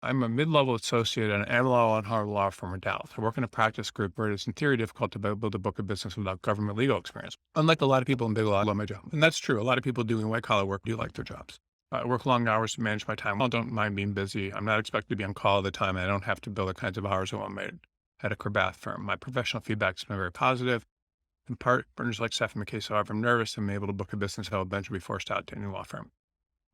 I'm a mid-level associate at an MLO and hard law firm in Dallas. I work in a practice group where it's in theory difficult to build a book of business without government legal experience. Unlike a lot of people in Biglaw, I love my job. And that's true. A lot of people doing white collar work do like their jobs. I work long hours to manage my time. I don't mind being busy. I'm not expected to be on call all the time. And I don't have to bill the kinds of hours I want made at a Cravath firm. My professional feedback has been very positive. In part, partners like Seth and McKay, so if I'm nervous, I'm able to book a business I'll eventually be forced out to a new law firm.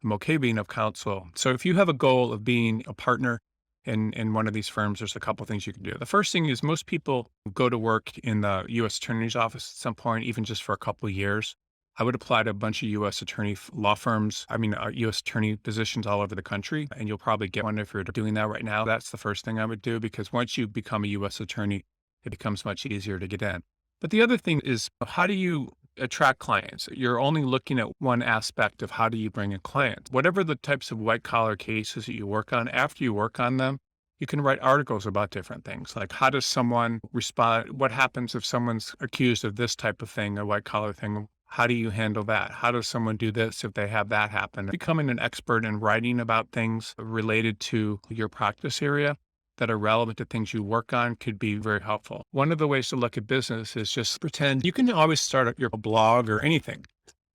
I'm okay being of counsel. So if you have a goal of being a partner in one of these firms, there's a couple of things you can do. The first thing is most people go to work in the U.S. Attorney's Office at some point, even just for a couple of years. I would apply to a bunch of U.S. law firms, U.S. attorney positions all over the country, and you'll probably get one if you're doing that right now. That's the first thing I would do because once you become a U.S. attorney, it becomes much easier to get in. But the other thing is, how do you attract clients? You're only looking at one aspect of how do you bring in clients. Whatever the types of white collar cases that you work on, after you work on them, you can write articles about different things. Like how does someone respond? What happens if someone's accused of this type of thing, a white collar thing? How do you handle that? How does someone do this if they have that happen? Becoming an expert in writing about things related to your practice area that are relevant to things you work on could be very helpful. One of the ways to look at business is just pretend you can always start up your blog or anything,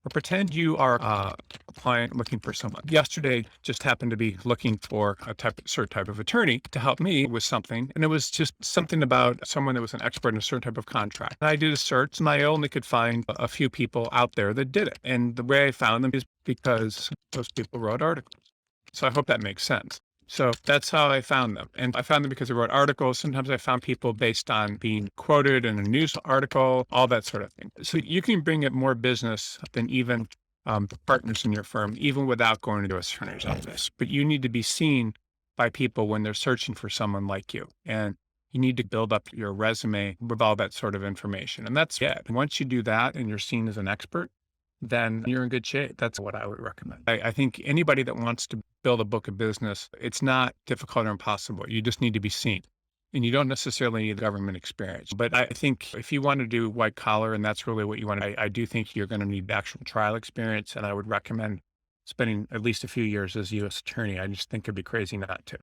or pretend you are a client looking for someone. Yesterday, just happened to be looking for certain type of attorney to help me with something, and it was just something about someone that was an expert in a certain type of contract. And I did a search, and I only could find a few people out there that did it. And the way I found them is because those people wrote articles. So I hope that makes sense. So that's how I found them. And I found them because I wrote articles. Sometimes I found people based on being quoted in a news article, all that sort of thing. So you can bring it more business than even the partners in your firm, even without going to a attorney's office. But you need to be seen by people when they're searching for someone like you. And you need to build up your resume with all that sort of information. And that's it. Once you do that and you're seen as an expert, then you're in good shape. That's what I would recommend. I think anybody that wants to build a book of business, it's not difficult or impossible. You just need to be seen. And you don't necessarily need government experience. But I think if you want to do white collar and that's really what you want, I do think you're going to need actual trial experience. And I would recommend spending at least a few years as a U.S. attorney. I just think it'd be crazy not to.